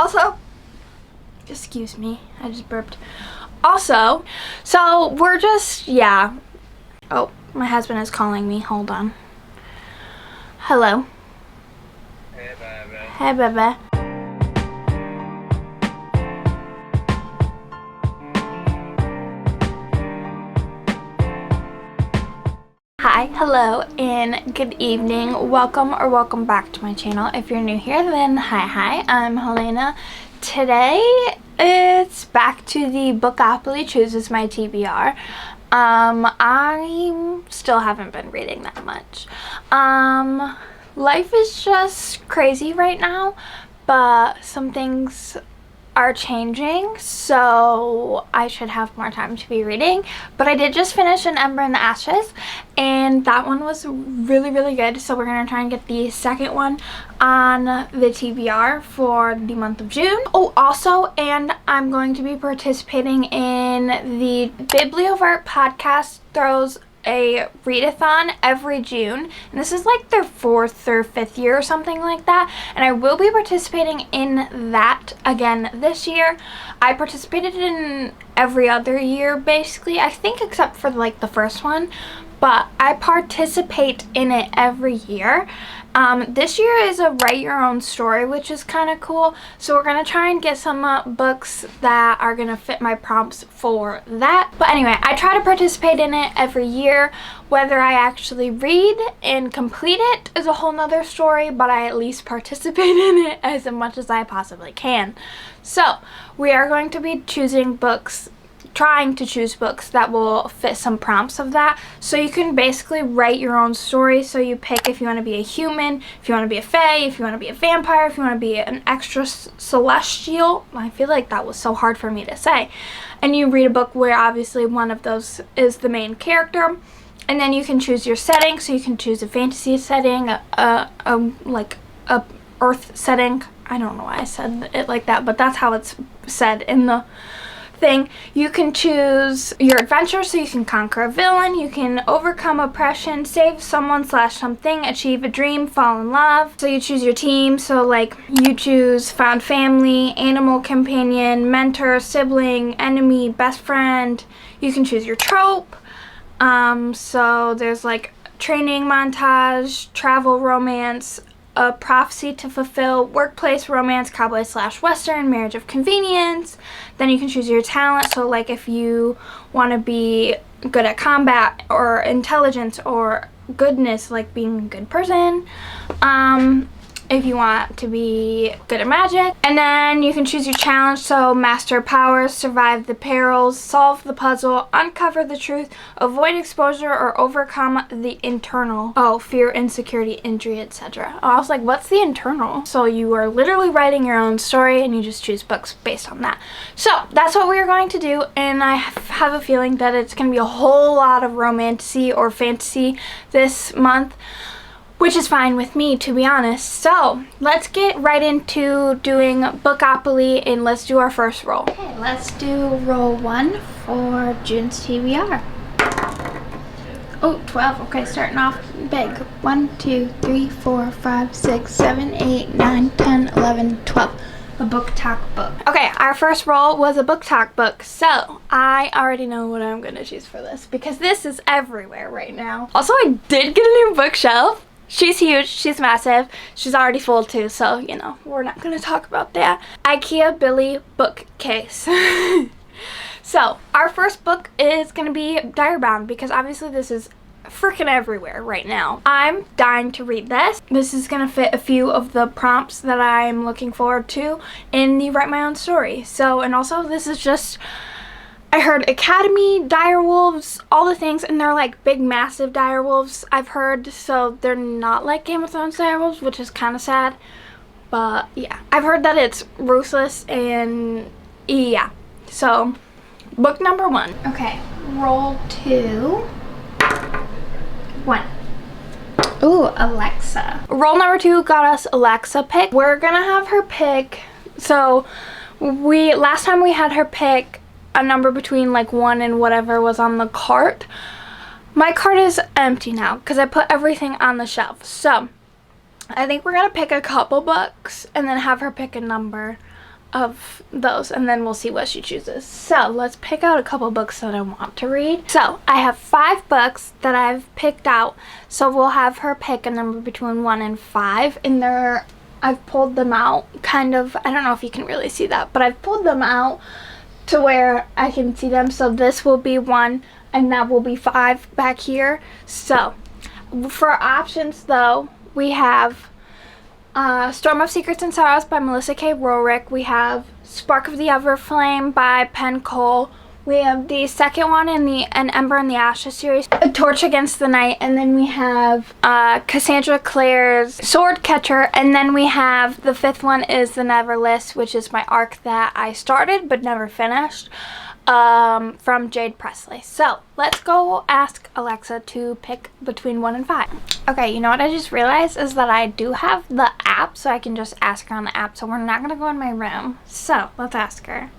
Also, excuse me, I just burped. Also, so we're just, yeah. Oh, my husband is calling me. Hold on. Hello. Hey, baby. Hey, baby. Hi, hello, and good evening. Welcome or welcome back to my channel. If you're new here, then hi, I'm Helena. Today, it's back to the Bookopoly Chooses My TBR. I still haven't been reading that much. Life is just crazy right now, but some things are changing, so I should have more time to be reading. But I did just finish An Ember in the Ashes, and that one was really good, so we're gonna try and get the second one on the TBR for the month of June. Oh, also, and I'm going to be participating in the Bibliovert podcast throws a readathon every June, and this is like their 4th or 5th year or something like that, and I will be participating in that again this year. I participated in every other year basically, I think, except for like the first one, but I participate in it every year. This year is a write your own story, which is kind of cool, so we're gonna try and get some books that are gonna fit my prompts for that. But anyway, I try to participate in it every year. Whether I actually read and complete it is a whole nother story, but I at least participate in it as much as I possibly can. So we are going to be choosing books, trying to choose books that will fit some prompts of that. So you can basically write your own story. So you pick if you want to be a human, if you want to be a fae, if you want to be a vampire, if you want to be an extra celestial. I feel like that was so hard for me to say. And you read a book where obviously one of those is the main character. And then you can choose your setting. So you can choose a fantasy setting, like a earth setting. I don't know why I said it like that, but that's how it's said in the thing. You can choose your adventure, so you can conquer a villain, you can overcome oppression, save someone / something, achieve a dream, fall in love. So you choose your team, so like you choose found family, animal companion, mentor, sibling, enemy, best friend. You can choose your trope. So there's like training montage, travel romance, a prophecy to fulfill, workplace romance, cowboy / western, marriage of convenience. Then you can choose your talent, so like if you want to be good at combat or intelligence or goodness, like being a good person. If you want to be good at magic. And then you can choose your challenge, so master powers, survive the perils, solve the puzzle, uncover the truth, avoid exposure, or overcome the internal. Oh, fear, insecurity, injury, etc. I was like, what's the internal? So you are literally writing your own story and you just choose books based on that. So that's what we're going to do, and I have a feeling that it's going to be a whole lot of romantasy or fantasy this month, which is fine with me, to be honest. So let's get right into doing Bookopoly, and let's do our first roll. Okay, let's do roll 1 for June's TBR. Oh, 12. Okay, starting off big. 1, 2, 3, 4, 5, 6, 7, 8, 9, 10, 11, 12. A book talk book. Okay, our first roll was a book talk book, so I already know what I'm gonna choose for this because this is everywhere right now. Also, I did get a new bookshelf. She's huge, she's massive, she's already full too, so, you know, we're not going to talk about that. IKEA Billy bookcase. So, our first book is going to be Direbound, because obviously this is freaking everywhere right now. I'm dying to read this. This is going to fit a few of the prompts that I'm looking forward to in the Write My Own Story. So, and also this is just, I heard Academy, direwolves, all the things, and they're like big, massive direwolves, I've heard, so they're not like Game of Thrones direwolves, which is kind of sad, but yeah. I've heard that it's ruthless, and yeah. So, book number 1. Okay, roll 2. 1. Ooh, Alexa. Roll number 2 got us Alexa pick. We're gonna have her pick, so last time we had her pick a number between like 1 and whatever was on the cart. My cart is empty now because I put everything on the shelf. So I think we're gonna pick a couple books and then have her pick a number. of those, and then we'll see what she chooses. So let's pick out a couple books that I want to read. So I have 5 books that I've picked out, so we'll have her pick a number between 1 and 5, and I've pulled them out kind of, I don't know if you can really see that, but I've pulled them out to where I can see them. So this will be 1 and that will be 5 back here. So for options though, we have Storm of Secrets and Sorrows by Melissa K. Rorick. We have Spark of the Everflame by Penn Cole. We have the second one in the An Ember in the Ashes series, A Torch Against the Night, and then we have Cassandra Clare's Sword Catcher, and then we have the 5th one is The Neverless, which is my arc that I started but never finished, from Jade Presley. So let's go ask Alexa to pick between 1 and 5. Okay, you know what I just realized is that I do have the app, so I can just ask her on the app, so we're not going to go in my room. So let's ask her.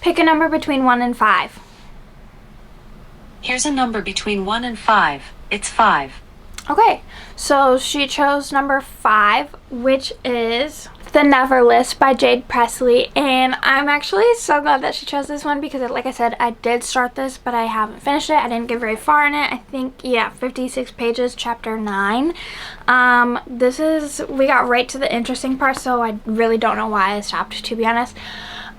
Pick a number between 1 and 5. Here's a number between 1 and 5. It's 5. Okay, so she chose number 5, which is The Neverless by Jade Presley, and I'm actually so glad that she chose this one because, like I said, I did start this, but I haven't finished it. I didn't get very far in it. I think, yeah, 56 pages, chapter 9. We got right to the interesting part, so I really don't know why I stopped, to be honest.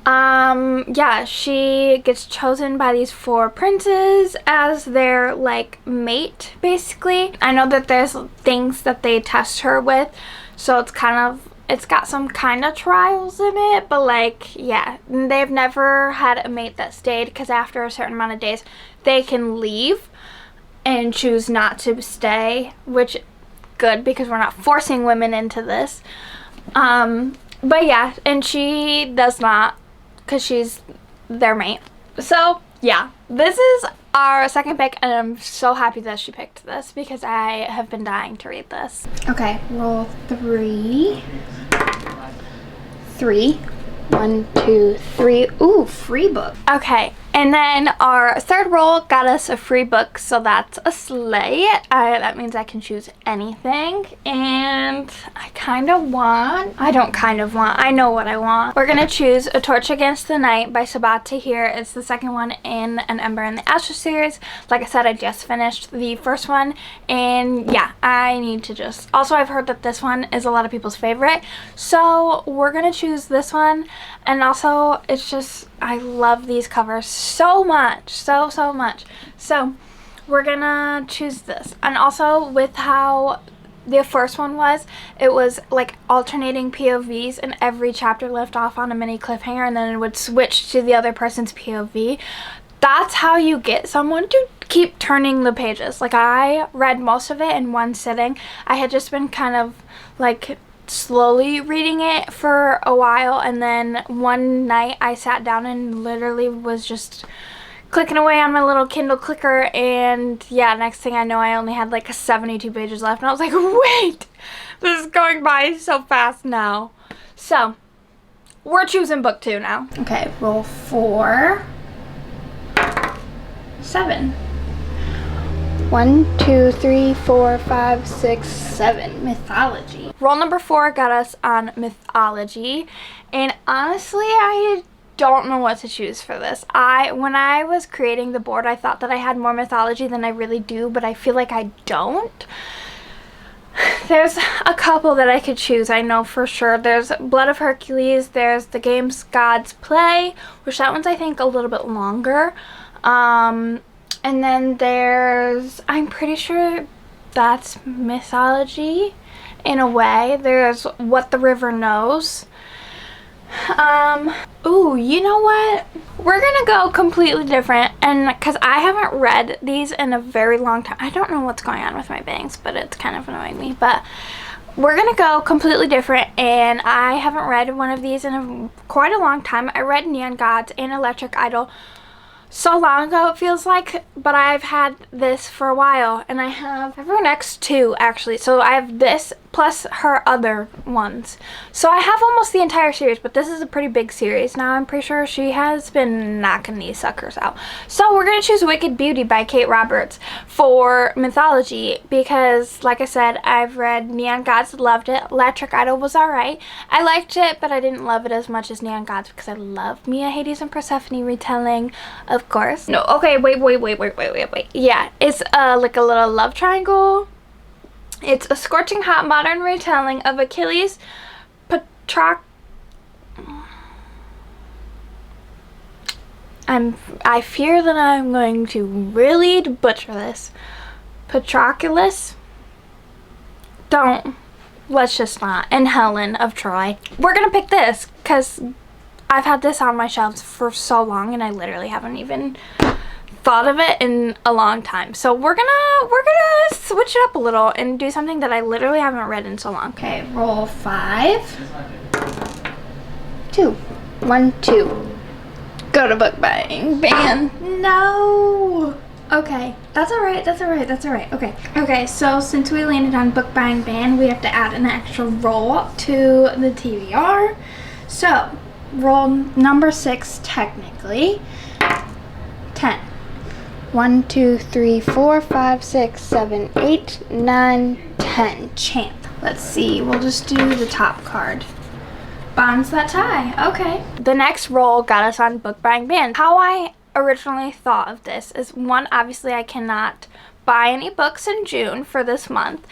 Yeah, she gets chosen by these 4 princes as their, like, mate, basically. I know that there's things that they test her with, so it's got some kind of trials in it, but, like, yeah, they've never had a mate that stayed, because after a certain amount of days, they can leave and choose not to stay, which, good, because we're not forcing women into this. But yeah, and she does not, because she's their mate. So yeah, this is our second pick, and I'm so happy that she picked this because I have been dying to read this. Okay, roll 3. 1, 2, 3. Ooh, free book. Okay, and then our 3rd roll got us a free book, so that's a slay. That means I can choose anything, and I know what I want. We're gonna choose A Torch Against the Night by Sabat Tahir. It's the 2nd one in An Ember in the Ashes series. Like I said, I just finished the 1st one, and yeah, I need to just, also I've heard that this one is a lot of people's favorite, so we're gonna choose this one. And also, it's just, I love these covers so much, so much. So we're gonna choose this. And also, with how the first one was, it was like alternating POVs, and every chapter left off on a mini cliffhanger, and then it would switch to the other person's POV. That's how you get someone to keep turning the pages. Like, I read most of it in one sitting. I had just been kind of like slowly reading it for a while, and then one night I sat down and literally was just clicking away on my little Kindle clicker, and yeah, next thing I know, I only had like 72 pages left, and I was like, wait, this is going by so fast now. So we're choosing book 2 now. Okay, roll 4, 7. 1, 2, 3, 4, 5, 6, 7. Mythology. Roll number 4 got us on mythology, and honestly, I don't know what to choose for this. When I was creating the board, I thought that I had more mythology than I really do, but I feel like I don't. There's a couple that I could choose, I know for sure. There's Blood of Hercules, there's The Games Gods Play, which that one's I think a little bit longer. And then there's, I'm pretty sure that's mythology in a way. There's What the River Knows. Ooh, you know what? We're gonna go completely different, and because I haven't read these in a very long time. I don't know what's going on with my bangs, but it's kind of annoying me. But we're gonna go completely different, and I haven't read one of these in quite a long time. I read Neon Gods and Electric Idol so long ago, it feels like, but I've had this for a while, and I have her next 2 actually. So I have this plus her other ones. So I have almost the entire series, but this is a pretty big series. Now I'm pretty sure she has been knocking these suckers out. So we're going to choose Wicked Beauty by Kate Roberts for mythology because, like I said, I've read Neon Gods, loved it. Electric Idol was alright. I liked it, but I didn't love it as much as Neon Gods because I love Mia, Hades, and Persephone retelling, of course. No, okay, wait. Yeah, it's like a little love triangle. It's a scorching hot modern retelling of Achilles' I fear that I'm going to really butcher this. Patroclus? Let's just not. And Helen of Troy. We're gonna pick this because I've had this on my shelves for so long and I literally haven't even thought of it in a long time. So we're gonna switch it up a little and do something that I literally haven't read in so long. Okay, roll 5, 2, 1, 2. Go to book buying ban. No. Okay, that's alright. Okay, so since we landed on book buying ban, we have to add an extra roll to the TBR. So roll number 6 technically. 10. 1, 2, 3, 4, 5, 6, 7, 8, 9, 10. Champ. Let's see, we'll just do the top card. Bonds that tie. Okay. The next roll got us on book buying ban. How I originally thought of this is, one, obviously I cannot buy any books in June for this month,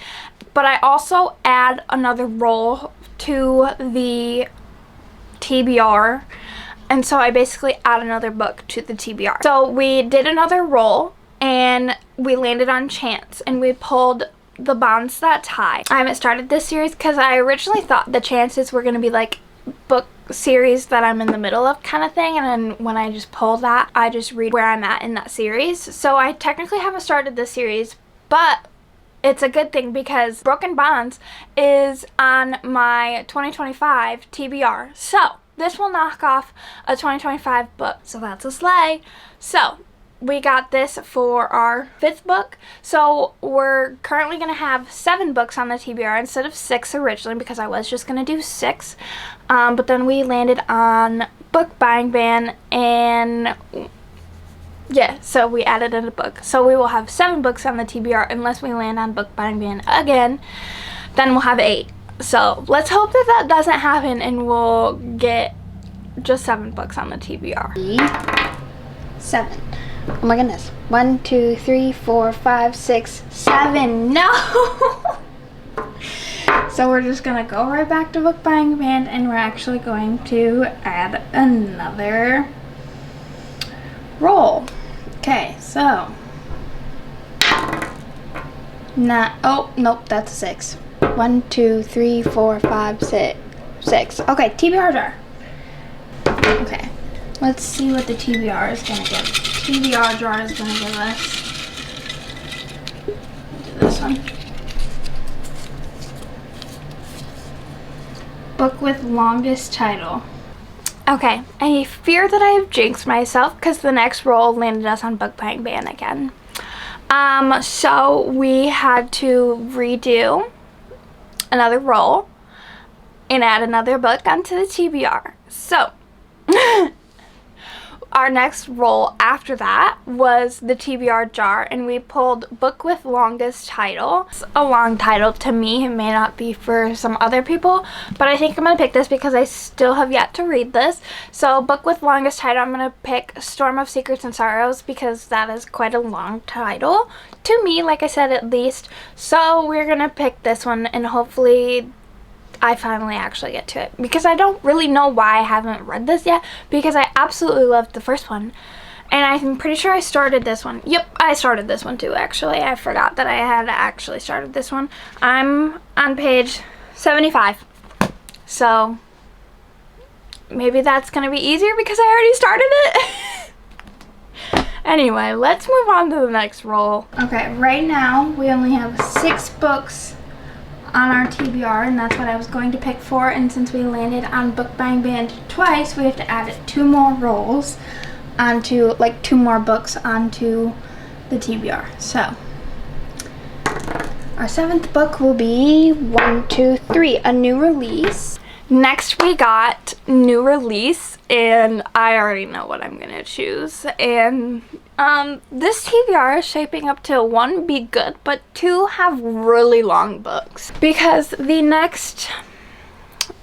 but I also add another roll to the TBR. And so I basically add another book to the TBR. So we did another roll and we landed on Chance and we pulled the Bonds That Tie. I haven't started this series because I originally thought the chances were going to be like book series that I'm in the middle of kind of thing, and then when I just pull that, I just read where I'm at in that series. So I technically haven't started this series, but it's a good thing because Broken Bonds is on my 2025 TBR. So this will knock off a 2025 book, so that's a slay. So we got this for our 5th book. So we're currently going to have 7 books on the TBR instead of 6 originally because I was just going to do 6. But then we landed on book buying ban and yeah, so we added in a book. So we will have 7 books on the TBR unless we land on book buying ban again. Then we'll have 8. So let's hope that that doesn't happen and we'll get just 7 books on the TBR. 7. Oh my goodness. 1, 2, 3, 4, 5, 6, 7. No! So we're just gonna go right back to book buying ban and we're actually going to add another roll. Okay, so. Oh, nope, that's a 6. 1, 2, 3, 4, 5, 6. Okay, TBR jar. Okay, let's see what the TBR is gonna give. TBR jar is gonna give us. Do this one. Book with longest title. Okay, I fear that I have jinxed myself because the next roll landed us on book buying ban again. So we had to redo another roll and add another book onto the TBR. So our next roll after that was the TBR jar and we pulled book with longest title. It's a long title to me. It may not be for some other people, but I think I'm going to pick this because I still have yet to read this. So book with longest title, I'm going to pick Storm of Secrets and Sorrows because that is quite a long title to me, like I said, at least. So we're going to pick this one and hopefully I finally actually get to it because I don't really know why I haven't read this yet because I absolutely loved the first one and I'm pretty sure I started this one. Yep, I started this one too actually. I forgot that I had actually started this one. I'm on page 75, so maybe that's gonna be easier because I already started it. Anyway, let's move on to the next roll. Okay, right now we only have 6 books on our TBR and that's what I was going to pick for, and since we landed on book buying ban twice, we have to add 2 more rolls onto, like 2 more books onto the TBR. So Our 7th book will be 1, 2, 3, a new release. Next we got new release, and I already know what I'm gonna choose. And this TBR is shaping up to 1, be good, but 2, have really long books. Because the next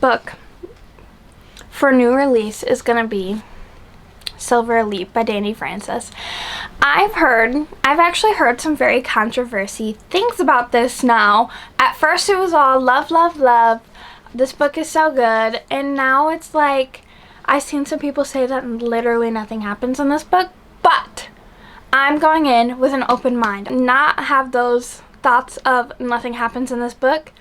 book for new release is gonna be Silver Elite by Danny Francis. I've actually heard some very controversy things about this now. At first it was all love, love, love. This book is so good. And now it's like, I've seen some people say that literally nothing happens in this book. But I'm going in with an open mind. Not have those thoughts of nothing happens in this book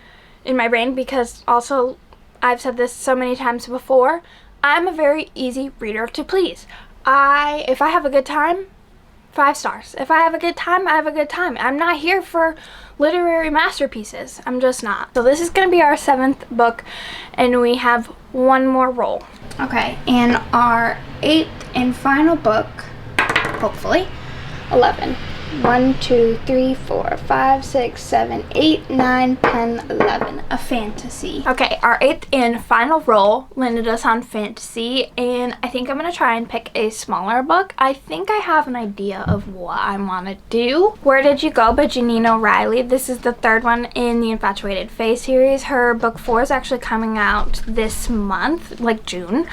in my brain, because also, I've said this so many times before, I'm a very easy reader to please. If I have a good time, 5 stars. If I have a good time, I have a good time. I'm not here for literary masterpieces. I'm just not. So this is going to be our 7th book, and we have 1 more roll. Okay, and our 8th and final book, hopefully, 11. 1, 2, 3, 4, 5, 6, 7, 8, 9, 10, 11. A fantasy. Okay, our 8th and final roll landed us on fantasy, and I think I'm going to try and pick a smaller book. I think I have an idea of what I want to do. Where Did You Go by Janine O'Reilly. This is the 3rd one in the Infatuated Faye series. Her book 4 is actually coming out this month, like June.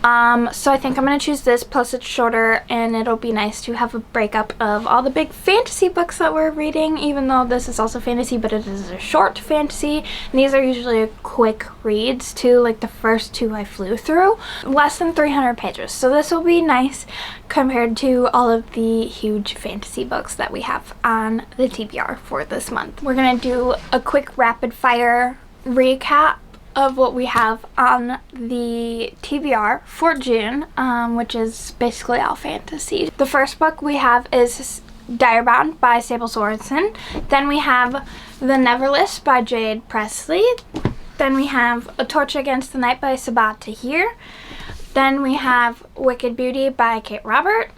So I think I'm going to choose this, plus it's shorter, and it'll be nice to have a breakup of all the big fantasy books that we're reading, even though this is also fantasy, but it is a short fantasy, and these are usually quick reads too. Like the first 2 I flew through, less than 300 pages, so this will be nice compared to all of the huge fantasy books that we have on the TBR for this month. We're gonna do a quick rapid fire recap of what we have on the TBR for June, which is basically all fantasy. The first book we have is Direbound by Sable Sorensen. Then we have The Neverless by Jade Presley. Then we have A Torch Against the Night by Sabat Tahir. Then we have Wicked Beauty by Kate Robert.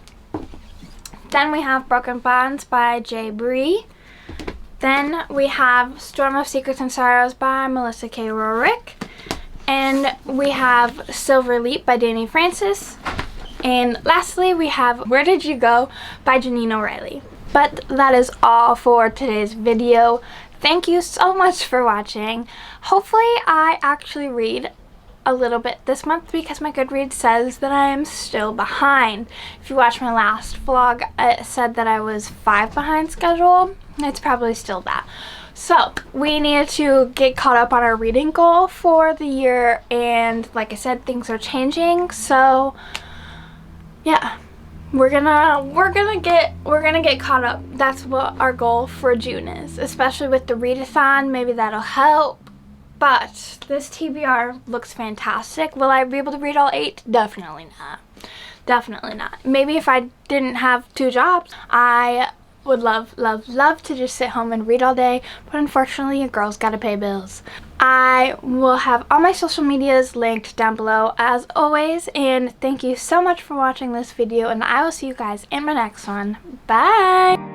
Then we have Broken Bonds by Jay Bree. Then we have Storm of Secrets and Sorrows by Melissa K. Rorick. And we have Silver Elite by Danny Francis. And lastly, we have Where Did You Go by Janine O'Reilly. But that is all for today's video. Thank you so much for watching. Hopefully I actually read a little bit this month, because my Goodreads says that I am still behind. If you watched my last vlog, it said that I was 5 behind schedule. It's probably still that. So we need to get caught up on our reading goal for the year, and like I said, things are changing, so yeah, we're gonna get caught up. That's what our goal for June is, especially with the readathon. Maybe that'll help. But this TBR looks fantastic. Will I be able to read all 8? Definitely not. Definitely not. Maybe if I didn't have 2 jobs, I would love, love, love to just sit home and read all day. But unfortunately, a girl's gotta pay bills. I will have all my social medias linked down below as always. And thank you so much for watching this video. And I will see you guys in my next one. Bye!